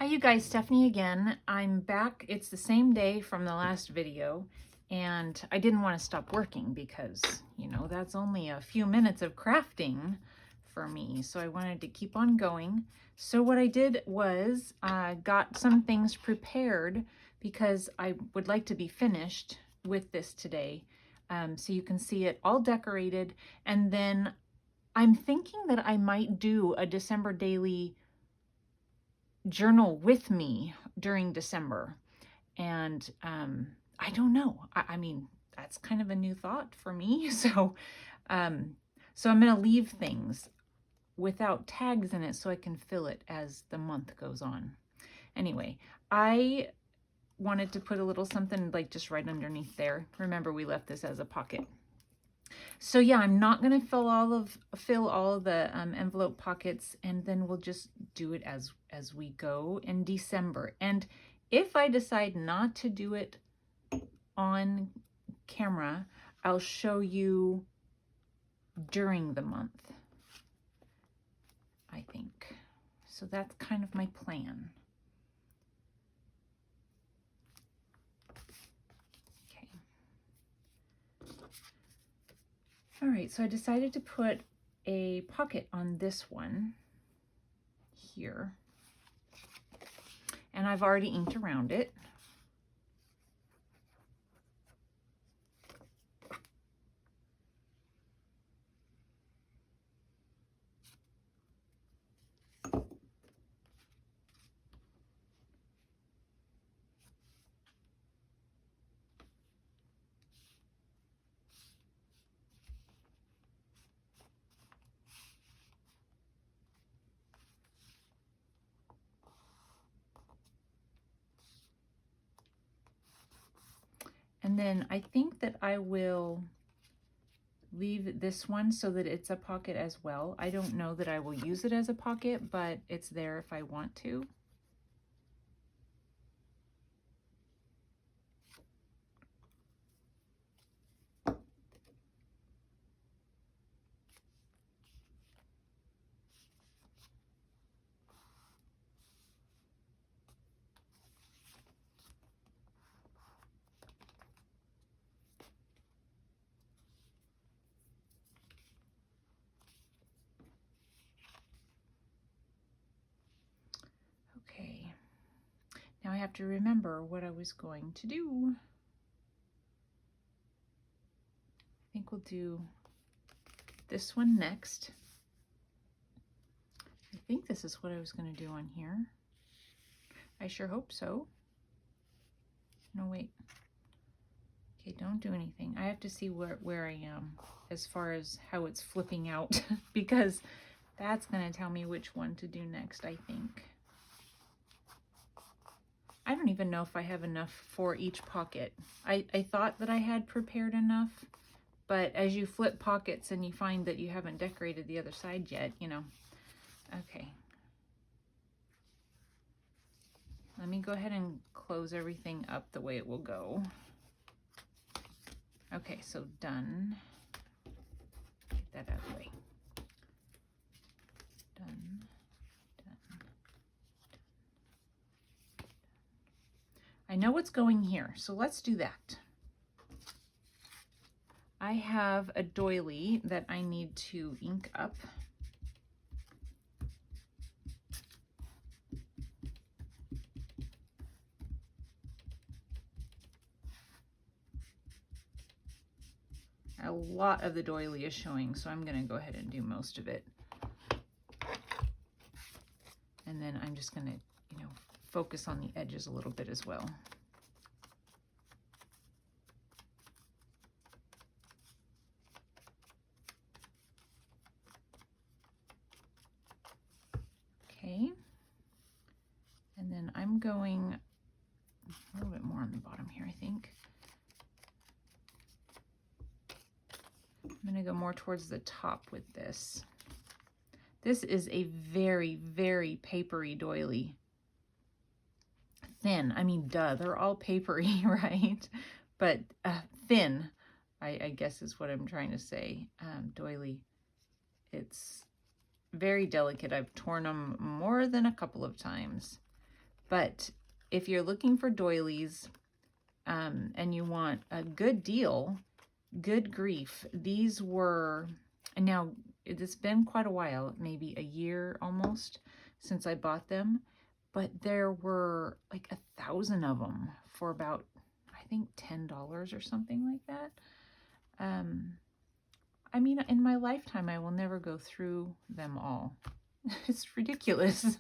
Hi you guys, Stephanie again. I'm back. It's the same day from the last video, and I didn't want to stop working because, you know, that's only a few minutes of crafting for me. So I wanted to keep on going. So what I did was got some things prepared because I would like to be finished with this today. So you can see it all decorated. And then I'm thinking that I might do a December daily journal with me during December. And I don't know. I mean, that's kind of a new thought for me. So I'm going to leave things without tags in it so I can fill it as the month goes on. Anyway, I wanted to put a little something like just right underneath there. Remember, we left this as a pocket. So yeah, I'm not going to fill all of the envelope pockets, and then we'll just do it as we go in December. And if I decide not to do it on camera, I'll show you during the month, I think. So that's kind of my plan. All right, so I decided to put a pocket on this one here, and I've already inked around it. And then I think that I will leave this one so that it's a pocket as well. I don't know that I will use it as a pocket, but it's there if I want to. Okay, now I have to remember what I was going to do. I think we'll do this one next. I think this is what I was going to do on here. I sure hope so. No, wait. Okay, don't do anything. I have to see where I am as far as how it's flipping out because that's going to tell me which one to do next, I think. I don't even know if I have enough for each pocket. I thought that I had prepared enough, but as you flip pockets and you find that you haven't decorated the other side yet, you know. Okay. Let me go ahead and close everything up the way it will go. Okay, so done. Get that out of the way. Done. I know what's going here, so let's do that. I have a doily that I need to ink up. A lot of the doily is showing, so I'm going to go ahead and do most of it. And then I'm just going to, you know, focus on the edges a little bit as well. Okay. And then I'm going a little bit more on the bottom here, I think. I'm going to go more towards the top with this. This is a very, very papery doily. Thin. I mean, duh, they're all papery, right? But thin, I guess is what I'm trying to say. Doily. It's very delicate. I've torn them more than a couple of times. But if you're looking for doilies and you want a good deal, good grief, these were, and now it's been quite a while, maybe a year almost since I bought them, but there were like 1,000 of them for about, I think, $10 or something like that. I mean, in my lifetime, I will never go through them all. It's ridiculous,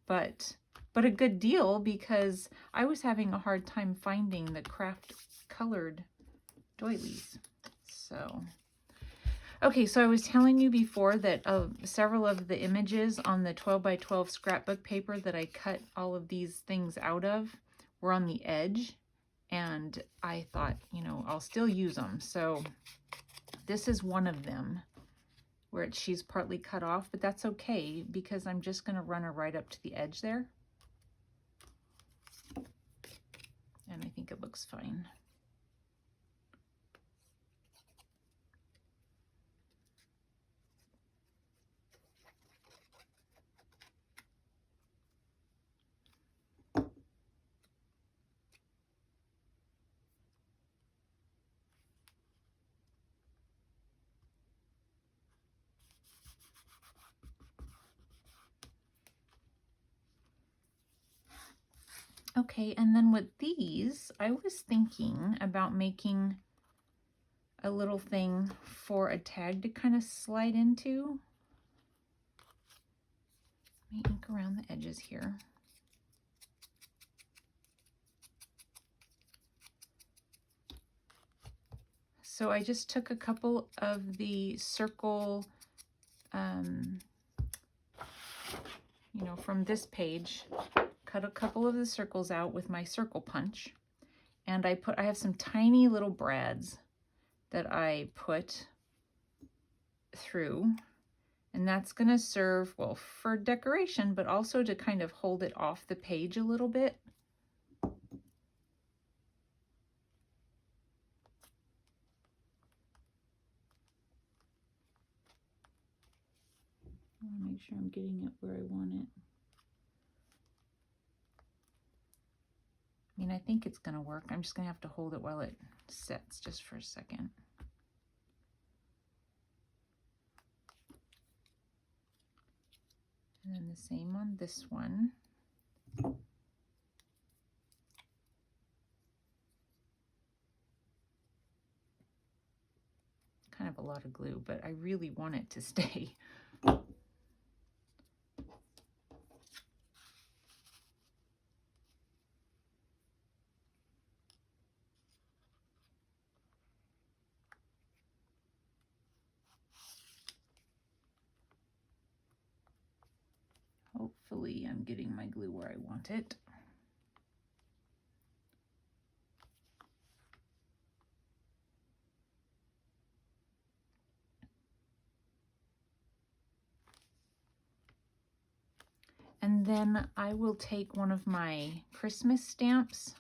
but a good deal, because I was having a hard time finding the craft colored doilies. So, okay, so I was telling you before that several of the images on the 12 by 12 scrapbook paper that I cut all of these things out of were on the edge, and I thought, you know, I'll still use them. So this is one of them where she's partly cut off, but that's okay because I'm just going to run her right up to the edge there. And I think it looks fine. Okay, and then with these, I was thinking about making a little thing for a tag to kind of slide into. Let me ink around the edges here. So I just took a couple of the circle, you know, from this page, cut a couple of the circles out with my circle punch, and I have some tiny little brads that I put through, and that's going to serve, well, for decoration, but also to kind of hold it off the page a little bit. I want to make sure I'm getting it where I want it. I mean, I think it's going to work. I'm just going to have to hold it while it sets just for a second. And then the same on this one. Kind of a lot of glue, but I really want it to stay. Hopefully I'm getting my glue where I want it. And then I will take one of my Christmas stamps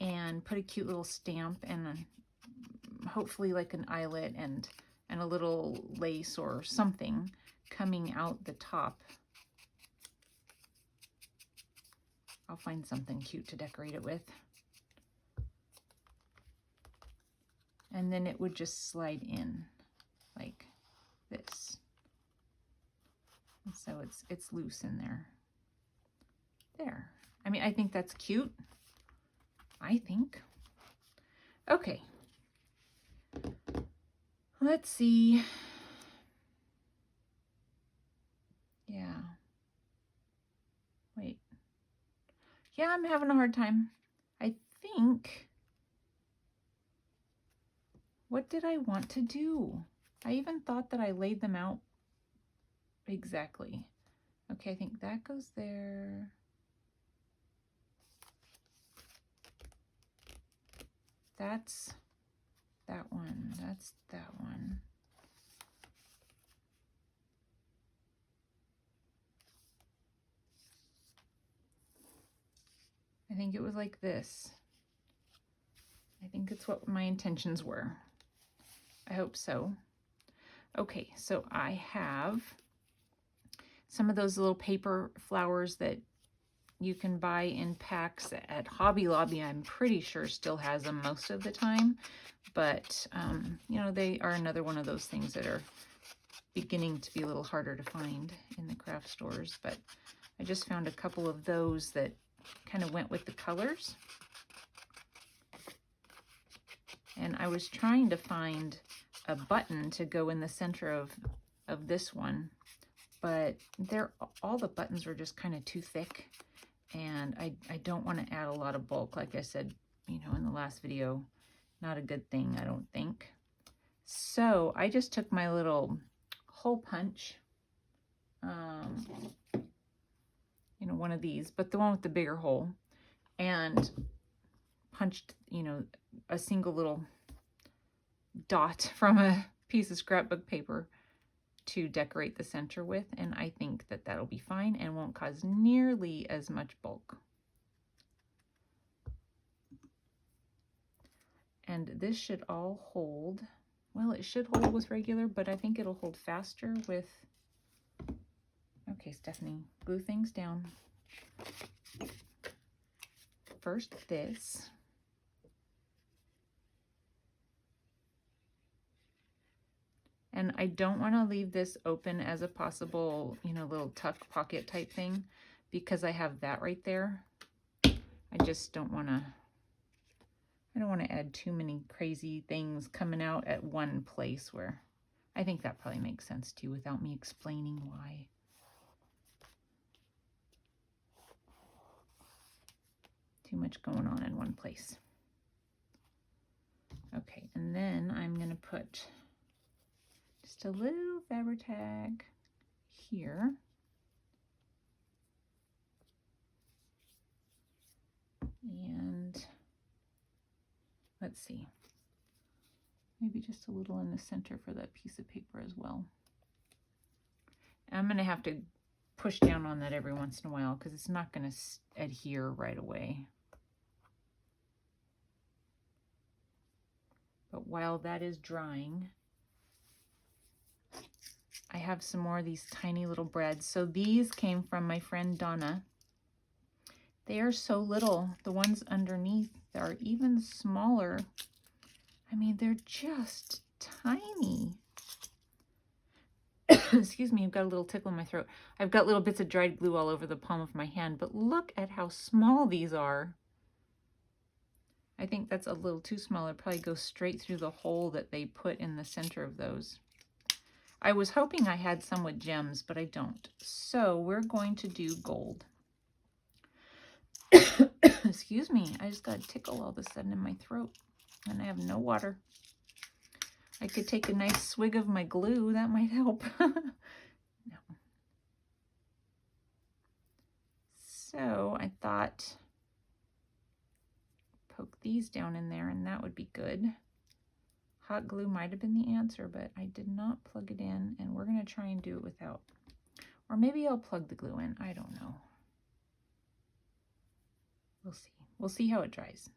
and put a cute little stamp and hopefully like an eyelet and a little lace or something coming out the top. I'll find something cute to decorate it with. And then it would just slide in like this. And so it's loose in there. There. I mean, I think that's cute. I think. Okay. Let's see. Yeah. Wait. Yeah, I'm having a hard time. I think. What did I want to do? I even thought that I laid them out exactly. Okay, I think that goes there. That's that one. That's that one. I think it was like this. I think it's what my intentions were. I hope so. Okay, so I have some of those little paper flowers that you can buy in packs at Hobby Lobby. I'm pretty sure still has them most of the time, but you know, they are another one of those things that are beginning to be a little harder to find in the craft stores. But I just found a couple of those that kind of went with the colors. And I was trying to find a button to go in the center of this one, but all the buttons were just kind of too thick, and I don't want to add a lot of bulk. Like I said, you know, in the last video, not a good thing, I don't think. So I just took my little hole punch, you know, one of these, but the one with the bigger hole, and punched, you know, a single little dot from a piece of scrapbook paper to decorate the center with, and I think that that'll be fine and won't cause nearly as much bulk. And this should all hold, well, it should hold with regular, but I think it'll hold faster with, okay, Stephanie, glue things down. First this. And I don't want to leave this open as a possible, you know, little tuck pocket type thing, because I have that right there. I just don't want to, I don't want to add too many crazy things coming out at one place, where I think that probably makes sense too without me explaining why. Too much going on in one place. Okay, and then I'm going to put just a little Fabri-Tac here. And let's see, maybe just a little in the center for that piece of paper as well. I'm going to have to push down on that every once in a while because it's not going to adhere right away. But while that is drying, I have some more of these tiny little breads. So these came from my friend Donna. They are so little. The ones underneath are even smaller. I mean, they're just tiny. Excuse me, I've got a little tickle in my throat. I've got little bits of dried glue all over the palm of my hand, but look at how small these are. I think that's a little too small. It probably goes straight through the hole that they put in the center of those. I was hoping I had some with gems, but I don't. So we're going to do gold. Excuse me, I just got a tickle all of a sudden in my throat, and I have no water. I could take a nice swig of my glue, that might help. No. So I thought, poke these down in there and that would be good. Hot glue might have been the answer, but I did not plug it in, and we're going to try and do it without. Or maybe I'll plug the glue in, I don't know. We'll see. We'll see how it dries.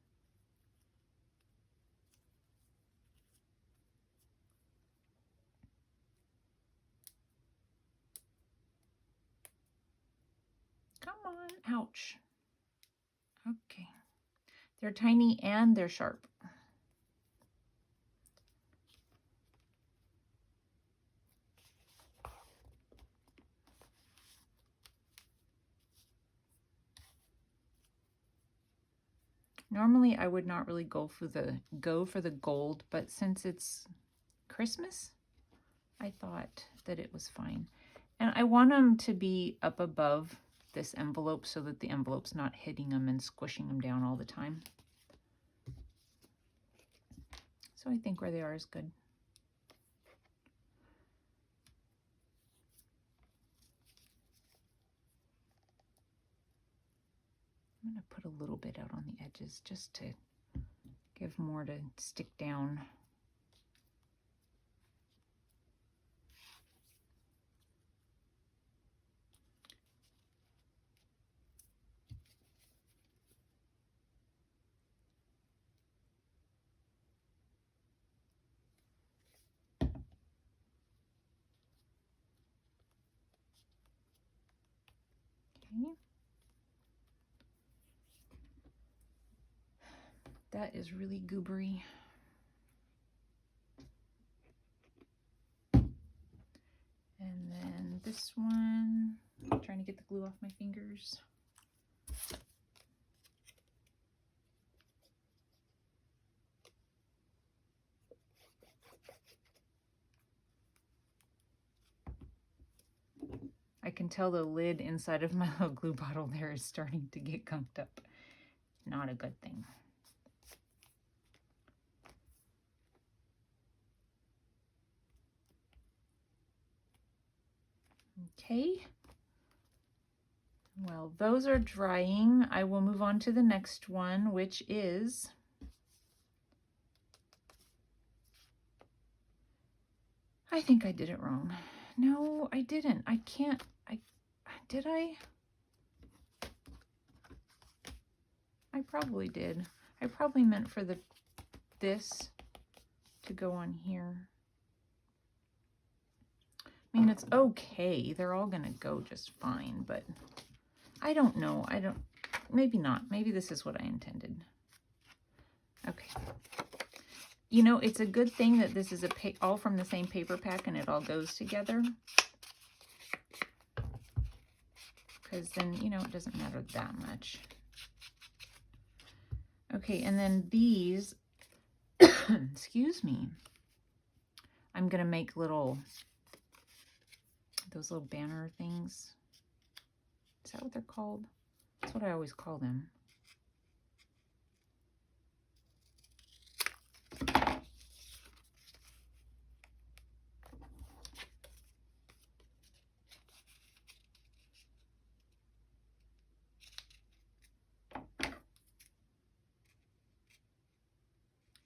Come on, ouch. Okay. They're tiny and they're sharp. Normally I would not really go for the gold, but since it's Christmas, I thought that it was fine. And I want them to be up above this envelope so that the envelope's not hitting them and squishing them down all the time. So I think where they are is good. I'm going to put a little bit out on the edges just to give more to stick down. Okay. That is really goobery. And then this one, I'm trying to get the glue off my fingers. I can tell the lid inside of my little glue bottle there is starting to get gunked up. Not a good thing. Okay. Well, those are drying. I will move on to the next one, which is I think I did it wrong. No, I didn't. I can't. Did I? I probably did. I probably meant for this to go on here. I mean, it's okay. They're all gonna go just fine, but I don't know. Maybe not. Maybe this is what I intended. Okay. You know, it's a good thing that this is all from the same paper pack and it all goes together. Because then, you know, it doesn't matter that much. Okay, and then these, excuse me, I'm going to make those little banner things. Is that what they're called? That's what I always call them.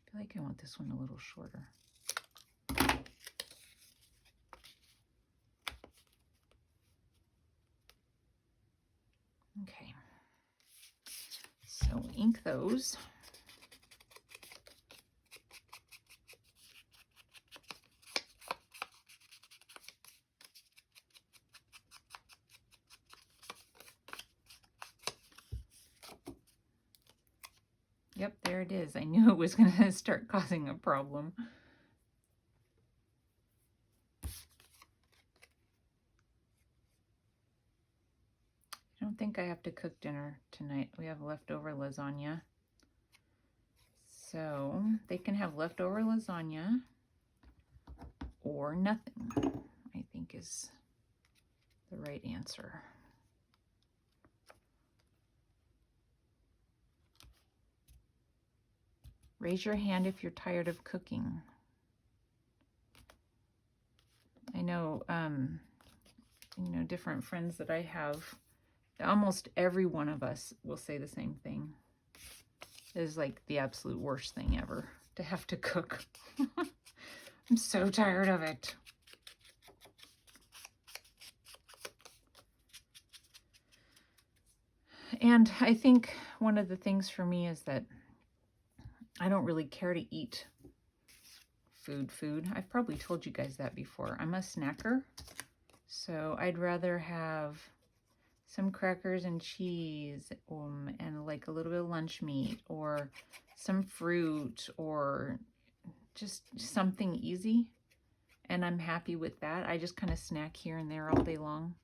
I feel like I want this one a little shorter. Okay, so ink those. Yep, there it is. I knew it was going to start causing a problem. I don't think I have to cook dinner tonight. We have leftover lasagna. So they can have leftover lasagna or nothing, I think is the right answer. Raise your hand if you're tired of cooking. I know, you know, different friends that I have, almost every one of us will say the same thing. It is like the absolute worst thing ever to have to cook. I'm so tired of it. And I think one of the things for me is that I don't really care to eat food. I've probably told you guys that before. I'm a snacker, so I'd rather have some crackers and cheese and like a little bit of lunch meat or some fruit or just something easy, and I'm happy with that. I just kind of snack here and there all day long,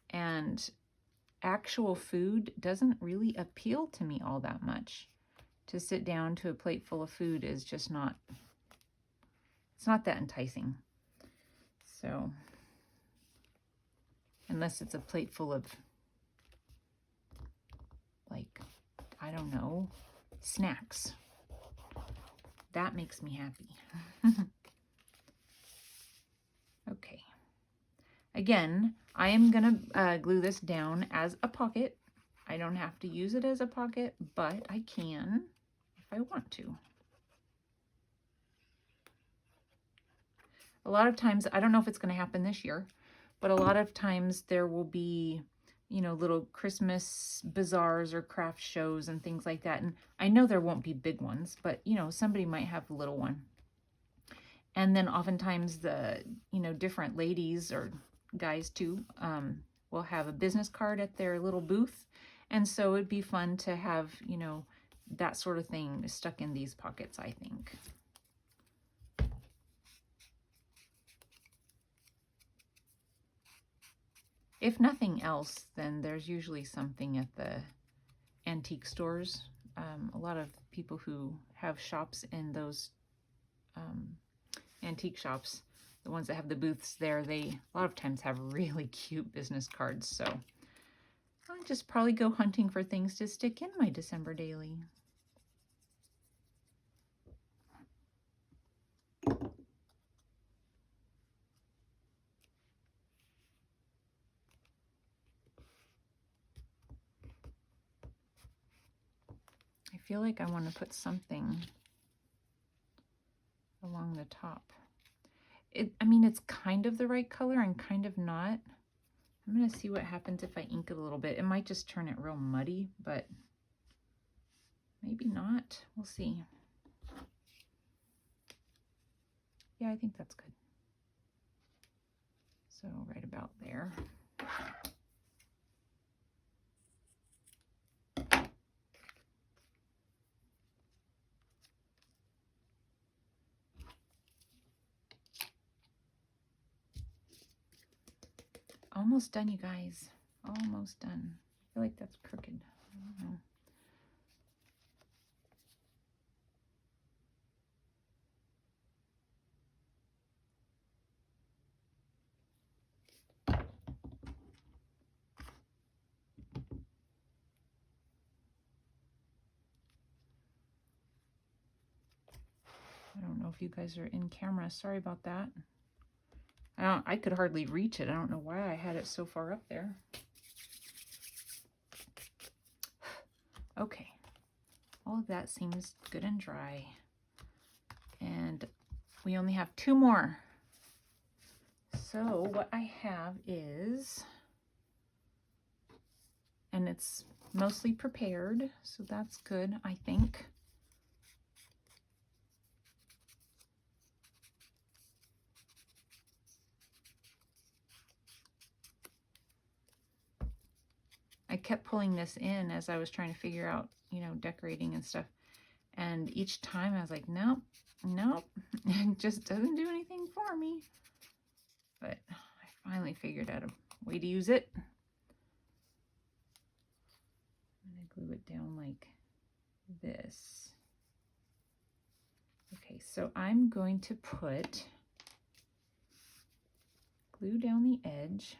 and actual food doesn't really appeal to me all that much. To sit down to a plate full of food is just not, it's not that enticing. So, unless it's a plate full of, like, I don't know, snacks. That makes me happy. Okay. Again, I am gonna glue this down as a pocket. I don't have to use it as a pocket, but I can if I want to. A lot of times, I don't know if it's going to happen this year, but a lot of times there will be, you know, little Christmas bazaars or craft shows and things like that. And I know there won't be big ones, but, you know, somebody might have a little one. And then oftentimes the, you know, different ladies or guys too will have a business card at their little booth. And so it'd be fun to have, you know, that sort of thing is stuck in these pockets, I think. If nothing else, then there's usually something at the antique stores. A lot of people who have shops in those antique shops, the ones that have the booths there, they a lot of times have really cute business cards. So I'll just probably go hunting for things to stick in my December daily. I feel like I want to put something along the top. I mean, it's kind of the right color and kind of not. I'm going to see what happens if I ink it a little bit. It might just turn it real muddy, but maybe not. We'll see. Yeah, I think that's good. So right about there. Almost done, you guys. Almost done. I feel like that's crooked. I don't know. I don't know if you guys are in camera. Sorry about that. I could hardly reach it. I don't know why I had it so far up there. Okay. All of that seems good and dry. And we only have 2 more. So what I have is, and it's mostly prepared, so that's good, I think. I kept pulling this in as I was trying to figure out, you know, decorating and stuff. And each time I was like, nope, nope, it just doesn't do anything for me. But I finally figured out a way to use it. I'm going to glue it down like this. Okay, so I'm going to put glue down the edge.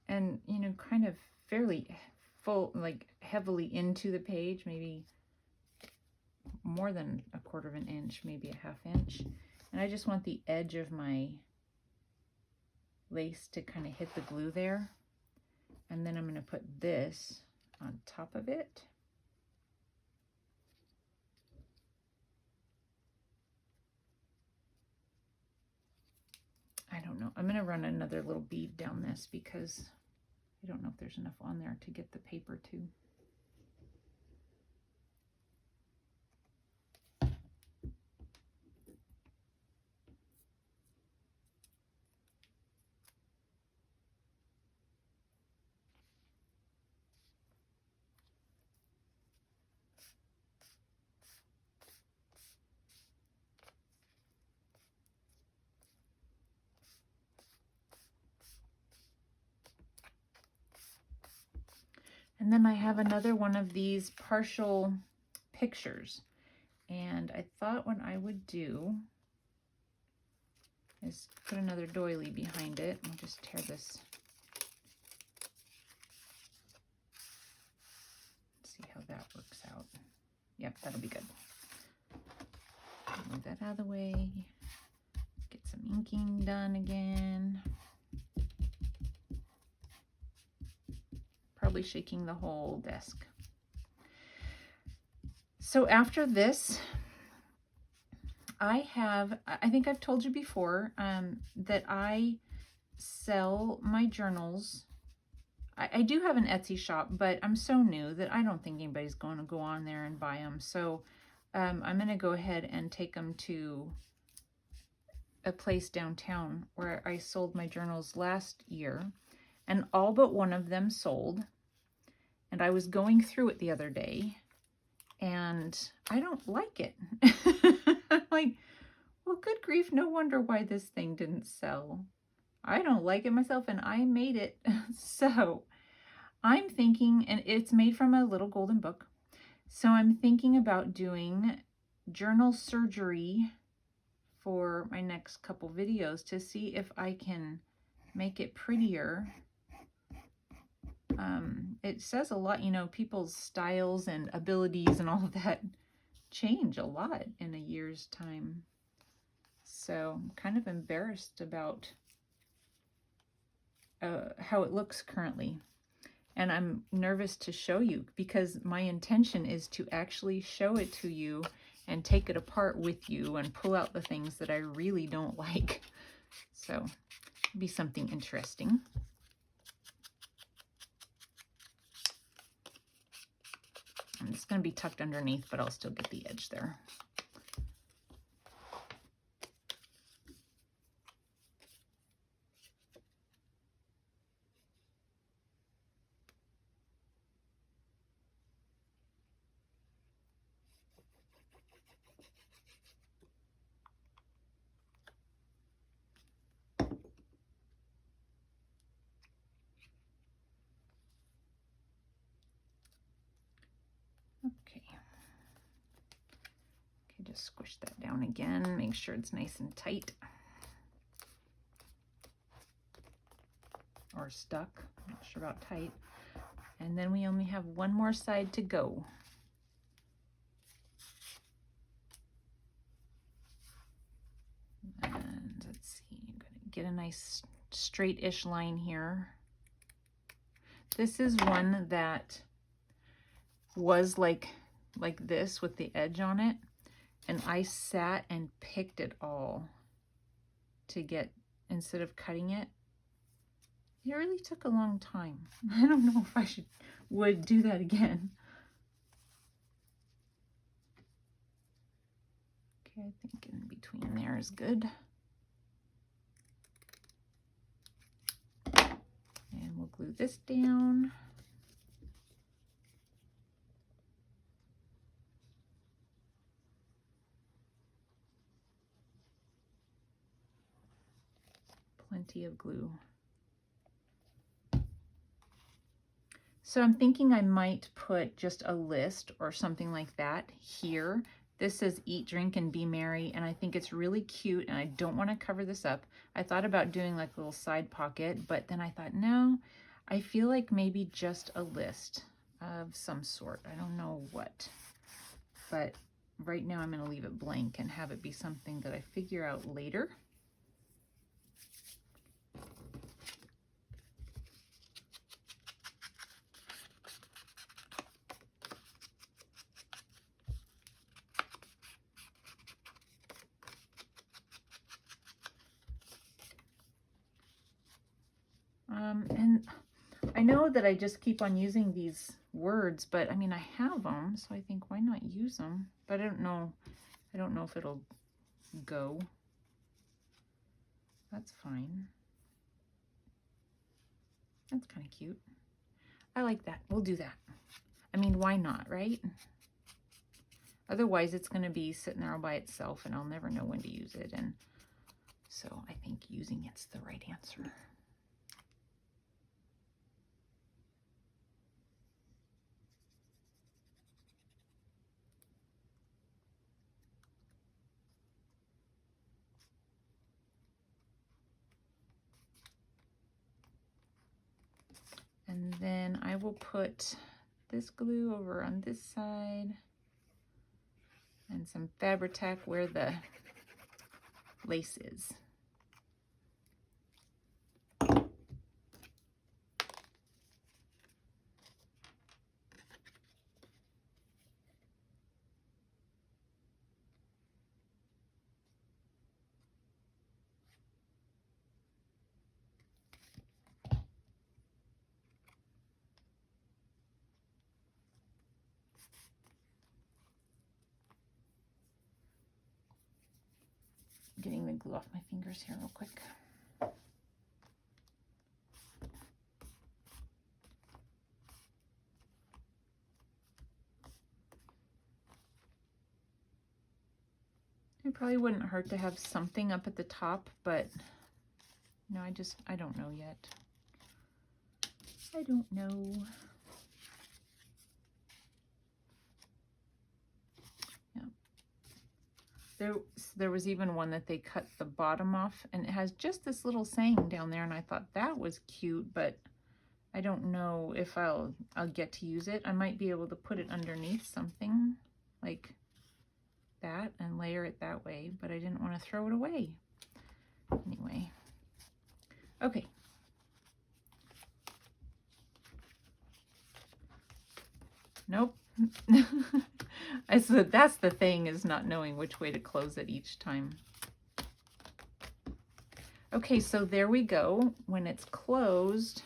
And, you know, kind of fairly full, like heavily into the page, maybe more than 1/4 inch, maybe a 1/2 inch. And I just want the edge of my lace to kind of hit the glue there. And then I'm going to put this on top of it. I don't know. I'm going to run another little bead down this because I don't know if there's enough on there to get the paper to. And then I have another one of these partial pictures. And I thought what I would do is put another doily behind it. I'll just tear this. See how that works out. Yep, that'll be good. Move that out of the way. Get some inking done again. Probably shaking the whole desk. So after this, I think I've told you before that I sell my journals. I do have an Etsy shop, but I'm so new that I don't think anybody's going to go on there and buy them. So I'm going to go ahead and take them to a place downtown where I sold my journals last year. And all but one of them sold. And I was going through it the other day, and I don't like it. I'm like, well, good grief, no wonder why this thing didn't sell. I don't like it myself, and I made it. So I'm thinking, and it's made from a little golden book. So I'm thinking about doing journal surgery for my next couple videos to see if I can make it prettier. It says a lot, you know, people's styles and abilities and all of that change a lot in a year's time. So I'm kind of embarrassed about how it looks currently. And I'm nervous to show you because my intention is to actually show it to you and take it apart with you and pull out the things that I really don't like. So it'll be something interesting. It's going to be tucked underneath, but I'll still get the edge there. Okay, just squish that down again, make sure it's nice and tight. Or stuck, I'm not sure about tight. And then we only have one more side to go. And let's see, I'm gonna get a nice straight-ish line here. This is one that was like this with the edge on it, and I sat and picked it all to get, instead of cutting it. It really took a long time. I don't know if I would do that again. Okay, I think in between there is good. And we'll glue this down. Plenty of glue. So I'm thinking I might put just a list or something like that here. This says eat, drink, and be merry, and I think it's really cute, and I don't want to cover this up. I thought about doing like a little side pocket, but then I thought, no, I feel like maybe just a list of some sort. I don't know what, but right now I'm going to leave it blank and have it be something that I figure out later. And I know that I just keep on using these words, but I mean, I have them, so I think why not use them? But I don't know if it'll go. That's fine. That's kind of cute. I like that. We'll do that. I mean, why not, right? Otherwise, it's going to be sitting there all by itself, and I'll never know when to use it. And so I think using it's the right answer. And then I will put this glue over on this side and some Fabri-Tac where the lace is. Getting the glue off my fingers here real quick. Probably wouldn't hurt to have something up at the top, but no, I don't know yet. I don't know. Yeah. There was even one that they cut the bottom off, and it has just this little saying down there, and I thought that was cute, but I don't know if I'll get to use it. I might be able to put it underneath something like that and layer it that way, but I didn't want to throw it away. Anyway, okay. Nope. I said that's the thing, is not knowing which way to close it each time. Okay, so there we go. When it's closed,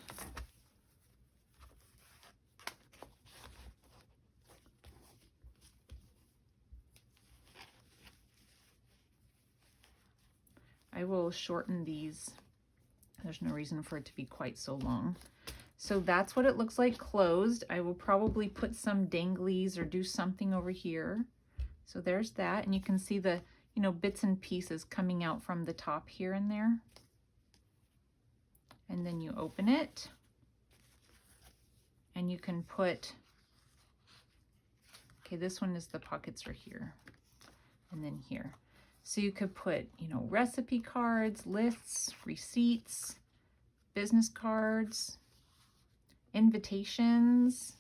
I will shorten these. There's no reason for it to be quite so long. So that's what it looks like closed. I will probably put some danglies or do something over here. So there's that, and you can see the, you know, bits and pieces coming out from the top here and there. And then you open it, and you can put, okay, this one is the pockets are here, and then here. So you could put, you know, recipe cards, lists, receipts, business cards, invitations.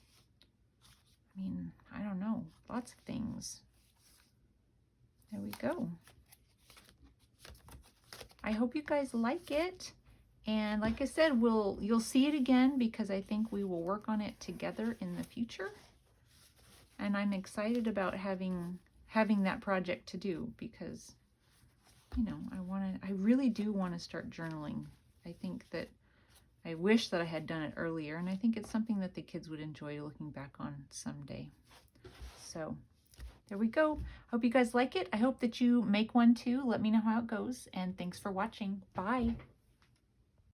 I mean, I don't know, lots of things. There we go. I hope you guys like it. And like I said, you'll see it again, because I think we will work on it together in the future. And I'm excited about having that project to do, because, you know, I really do want to start journaling. I think that I wish that I had done it earlier, and I think it's something that the kids would enjoy looking back on someday. So there we go. Hope you guys like it. I hope that you make one too. Let me know how it goes, and thanks for watching. Bye.